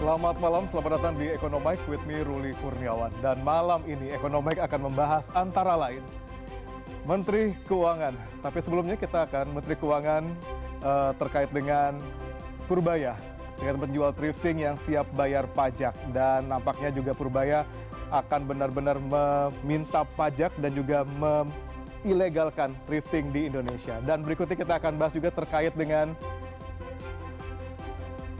Selamat malam, selamat datang di Ekonomik with me, Ruli Kurniawan. Dan malam ini Ekonomik akan membahas antara lain Menteri Keuangan. Tapi sebelumnya kita akan Menteri Keuangan terkait dengan Purbaya, terkait penjual thrifting yang siap bayar pajak. Dan nampaknya juga Purbaya akan benar-benar meminta pajak dan juga ilegalkan thrifting di Indonesia. Dan berikutnya kita akan bahas juga terkait dengan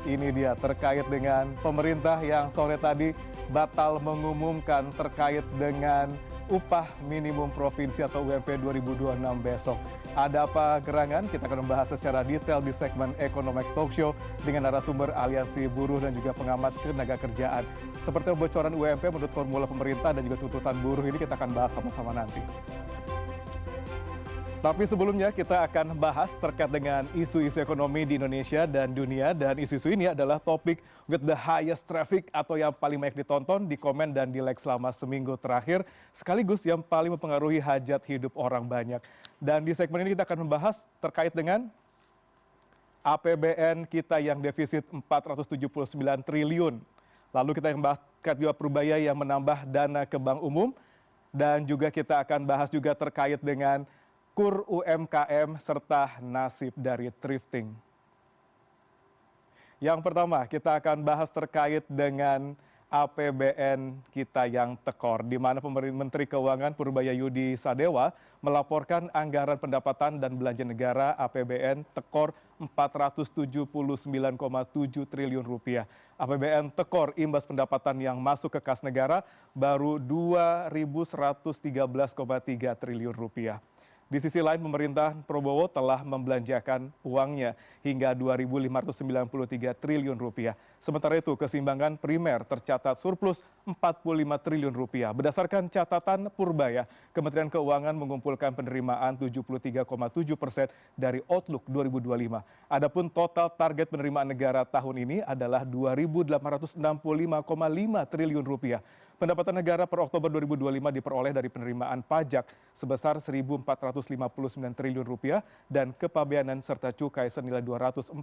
ini dia, terkait dengan pemerintah yang sore tadi batal mengumumkan terkait dengan upah minimum provinsi atau UMP 2026 besok. Ada apa gerangan? Kita akan membahas secara detail di segmen Ekonomik Talk Show dengan narasumber Aliansi Buruh dan juga pengamat tenaga kerjaan. Seperti bocoran UMP menurut formula pemerintah dan juga tuntutan buruh ini kita akan bahas sama-sama nanti. Tapi sebelumnya kita akan bahas terkait dengan isu-isu ekonomi di Indonesia dan dunia. Dan isu-isu ini adalah topik with the highest traffic atau yang paling banyak ditonton, di komen dan di like selama seminggu terakhir. Sekaligus yang paling mempengaruhi hajat hidup orang banyak. Dan di segmen ini kita akan membahas terkait dengan APBN kita yang defisit 479 triliun. Lalu kita akan bahas terkait juga Purbaya yang menambah dana ke bank umum. Dan juga kita akan bahas juga terkait dengan KUR UMKM serta nasib dari thrifting. Yang pertama, kita akan bahas terkait dengan APBN kita yang tekor, di mana Menteri Keuangan Purbaya Yudi Sadewa melaporkan anggaran pendapatan dan belanja negara APBN tekor 479,7 triliun rupiah. APBN tekor imbas pendapatan yang masuk ke kas negara baru 2.113,3 triliun rupiah. Di sisi lain, pemerintah Prabowo telah membelanjakan uangnya hingga 2.593 triliun rupiah. Sementara itu, keseimbangan primer tercatat surplus 45 triliun rupiah. Berdasarkan catatan Purbaya, Kementerian Keuangan mengumpulkan penerimaan 73,7% dari Outlook 2025. Adapun total target penerimaan negara tahun ini adalah 2.865,5 triliun rupiah. Pendapatan negara per Oktober 2025 diperoleh dari penerimaan pajak sebesar 1.459 triliun rupiah dan kepabeanan serta cukai senilai 243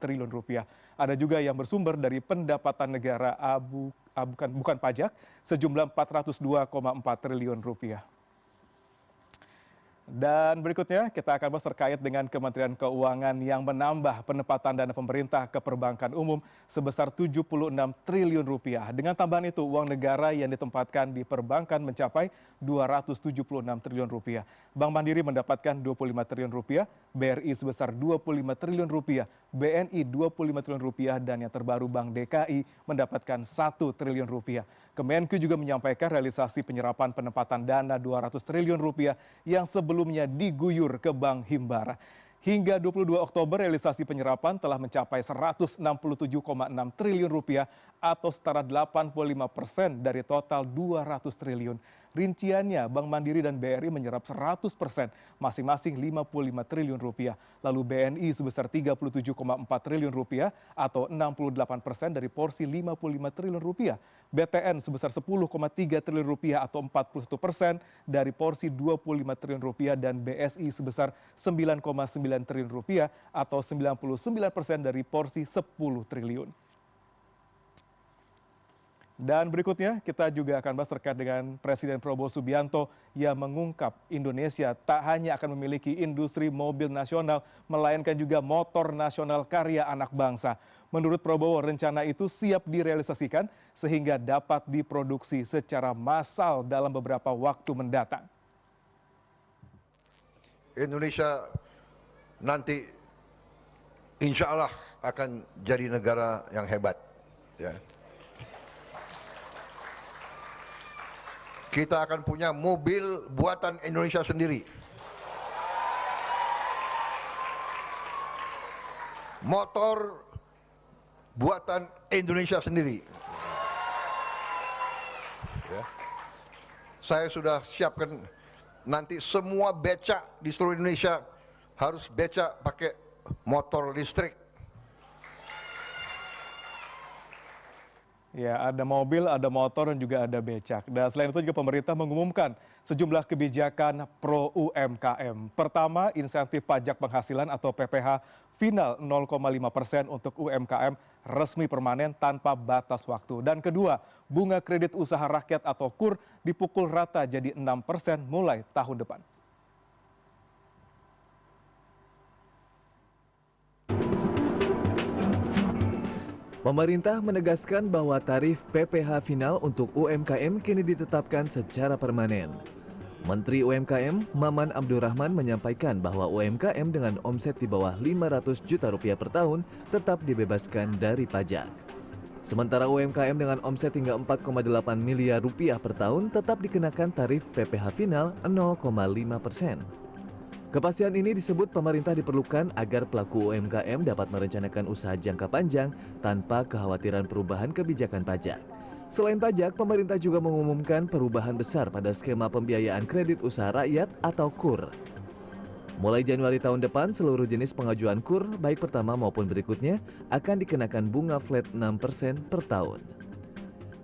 triliun rupiah. Ada juga yang bersumber dari pendapatan negara bukan pajak sejumlah 402,4 triliun rupiah. Dan berikutnya kita akan bahas terkait dengan Kementerian Keuangan yang menambah penempatan dana pemerintah ke perbankan umum sebesar 76 triliun rupiah. Dengan tambahan itu, uang negara yang ditempatkan di perbankan mencapai 276 triliun rupiah. Bank Mandiri mendapatkan 25 triliun rupiah, BRI sebesar 25 triliun rupiah, BNI 25 triliun rupiah, dan yang terbaru Bank DKI mendapatkan 1 triliun rupiah. Kemenku juga menyampaikan realisasi penyerapan penempatan dana 200 triliun rupiah yang sebelumnya diguyur ke Bank Himbara. Hingga 22 Oktober, realisasi penyerapan telah mencapai 167,6 triliun rupiah atau setara 85% dari total 200 triliun. Rinciannya, Bank Mandiri dan BRI menyerap 100%, masing-masing 55 triliun rupiah. Lalu BNI sebesar 37,4 triliun rupiah atau 68% dari porsi 55 triliun rupiah. BTN sebesar 10,3 triliun rupiah atau 41% dari porsi 25 triliun rupiah dan BSI sebesar 9,9 triliun rupiah atau 99% dari porsi 10 triliun. Dan berikutnya kita juga akan bahas terkait dengan Presiden Prabowo Subianto yang mengungkap Indonesia tak hanya akan memiliki industri mobil nasional, melainkan juga motor nasional karya anak bangsa. Menurut Prabowo, rencana itu siap direalisasikan sehingga dapat diproduksi secara massal dalam beberapa waktu mendatang. Indonesia nanti insya Allah akan jadi negara yang hebat. Ya. Kita akan punya mobil buatan Indonesia sendiri. Motor buatan Indonesia sendiri. Ya. Saya sudah siapkan nanti semua becak di seluruh Indonesia harus becak pakai motor listrik. Ya, ada mobil, ada motor, dan juga ada becak. Dan selain itu juga pemerintah mengumumkan sejumlah kebijakan pro UMKM. Pertama, insentif pajak penghasilan atau PPh final 0,5% untuk UMKM resmi permanen tanpa batas waktu. Dan kedua, bunga kredit usaha rakyat atau KUR dipukul rata jadi 6% mulai tahun depan. Pemerintah menegaskan bahwa tarif PPh final untuk UMKM kini ditetapkan secara permanen. Menteri UMKM Maman Abdurrahman menyampaikan bahwa UMKM dengan omset di bawah 500 juta rupiah per tahun tetap dibebaskan dari pajak. Sementara UMKM dengan omset hingga 4,8 miliar rupiah per tahun tetap dikenakan tarif PPh final 0,5%. Kepastian ini disebut pemerintah diperlukan agar pelaku UMKM dapat merencanakan usaha jangka panjang tanpa kekhawatiran perubahan kebijakan pajak. Selain pajak, pemerintah juga mengumumkan perubahan besar pada skema pembiayaan kredit usaha rakyat atau KUR. Mulai Januari tahun depan, seluruh jenis pengajuan KUR, baik pertama maupun berikutnya, akan dikenakan bunga flat 6% per tahun.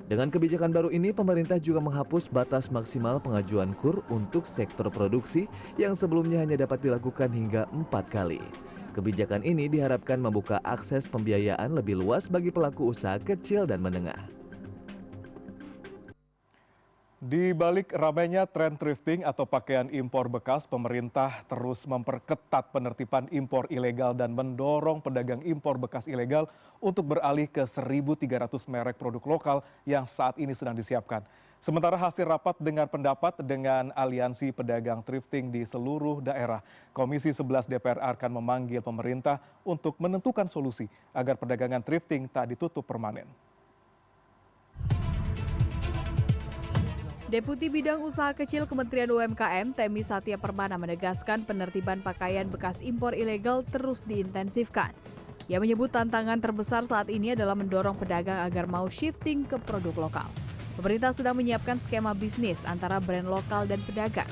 Dengan kebijakan baru ini, pemerintah juga menghapus batas maksimal pengajuan KUR untuk sektor produksi yang sebelumnya hanya dapat dilakukan hingga 4 kali. Kebijakan ini diharapkan membuka akses pembiayaan lebih luas bagi pelaku usaha kecil dan menengah. Di balik ramainya tren thrifting atau pakaian impor bekas, pemerintah terus memperketat penertiban impor ilegal dan mendorong pedagang impor bekas ilegal untuk beralih ke 1.300 merek produk lokal yang saat ini sedang disiapkan. Sementara hasil rapat dengar pendapat dengan Aliansi Pedagang Thrifting di seluruh daerah, Komisi 11 DPR akan memanggil pemerintah untuk menentukan solusi agar perdagangan thrifting tak ditutup permanen. Deputi Bidang Usaha Kecil Kementerian UMKM, Temi Satya Permana menegaskan penertiban pakaian bekas impor ilegal terus diintensifkan. Ia menyebut tantangan terbesar saat ini adalah mendorong pedagang agar mau shifting ke produk lokal. Pemerintah sedang menyiapkan skema bisnis antara brand lokal dan pedagang,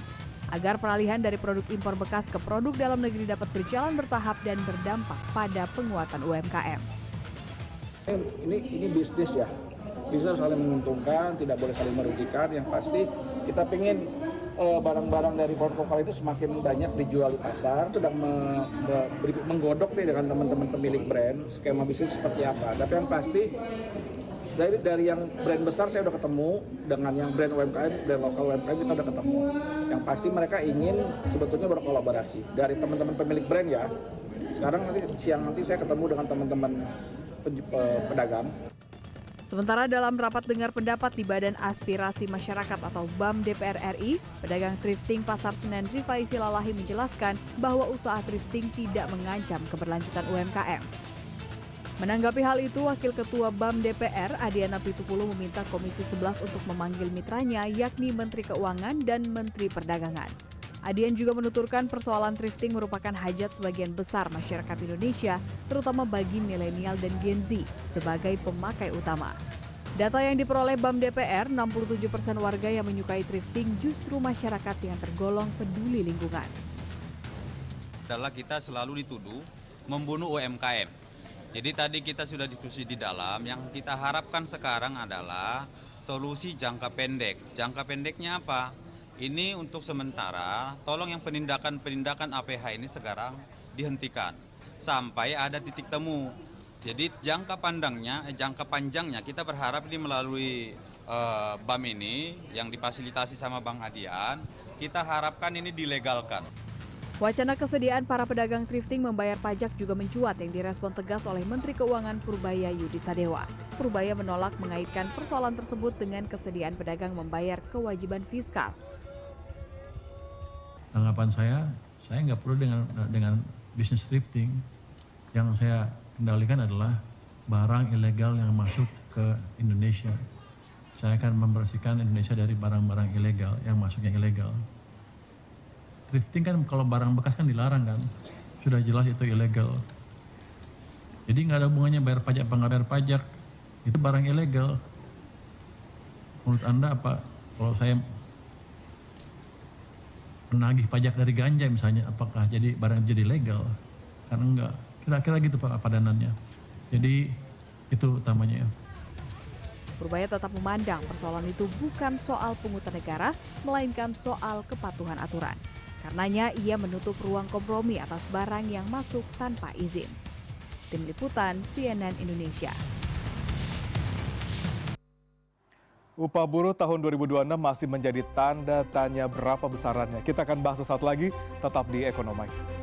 agar peralihan dari produk impor bekas ke produk dalam negeri dapat berjalan bertahap dan berdampak pada penguatan UMKM. Ini bisnis ya. Bisa saling menguntungkan, tidak boleh saling merugikan. Yang pasti kita ingin barang-barang dari produk lokal itu semakin banyak dijual di pasar. Sedang menggodok nih dengan teman-teman pemilik brand skema bisnis seperti apa. Tapi yang pasti dari yang brand besar saya udah ketemu, dengan yang brand UMKM, brand lokal UMKM kita udah ketemu. Yang pasti mereka ingin sebetulnya berkolaborasi dari teman-teman pemilik brand ya. Sekarang siang nanti saya ketemu dengan teman-teman pedagang. Sementara dalam rapat dengar pendapat di Badan Aspirasi Masyarakat atau BAM DPR RI, pedagang thrifting Pasar Senen Rifai Silalahi menjelaskan bahwa usaha thrifting tidak mengancam keberlanjutan UMKM. Menanggapi hal itu, Wakil Ketua BAM DPR Adiana Pitupulu meminta Komisi 11 untuk memanggil mitranya yakni Menteri Keuangan dan Menteri Perdagangan. Adian juga menuturkan persoalan thrifting merupakan hajat sebagian besar masyarakat Indonesia, terutama bagi milenial dan Gen Z sebagai pemakai utama. Data yang diperoleh BAM DPR, 67% warga yang menyukai thrifting justru masyarakat yang tergolong peduli lingkungan. Adalah kita selalu dituduh membunuh UMKM. Jadi tadi kita sudah diskusi di dalam, yang kita harapkan sekarang adalah solusi jangka pendek. Jangka pendeknya apa? Ini untuk sementara, tolong yang penindakan APH ini sekarang dihentikan sampai ada titik temu. Jadi jangka panjangnya kita berharap ini melalui BAM ini yang difasilitasi sama Bang Adian, kita harapkan ini dilegalkan. Wacana kesediaan para pedagang thrifting membayar pajak juga mencuat yang direspon tegas oleh Menteri Keuangan Purbaya Yudi Sadewa. Purbaya menolak mengaitkan persoalan tersebut dengan kesediaan pedagang membayar kewajiban fiskal. Tanggapan saya nggak perlu dengan bisnis thrifting. Yang saya kendalikan adalah barang ilegal yang masuk ke Indonesia. Saya akan membersihkan Indonesia dari barang-barang ilegal yang masuk yang ilegal. Thrifting kan kalau barang bekas kan dilarang kan, sudah jelas itu ilegal. Jadi nggak ada hubungannya bayar pajak apa nggak bayar pajak, itu barang ilegal. Menurut Anda apa? Kalau saya menagih pajak dari ganja misalnya, apakah jadi barang jadi legal? Kan enggak. Kira-kira gitu Pak padanannya. Jadi itu utamanya. Purbaya tetap memandang persoalan itu bukan soal pungutan negara, melainkan soal kepatuhan aturan. Karenanya ia menutup ruang kompromi atas barang yang masuk tanpa izin. Tim Liputan CNN Indonesia. Upah buruh tahun 2026 masih menjadi tanda tanya berapa besarannya. Kita akan bahas sesaat lagi, tetap di Ekonomi.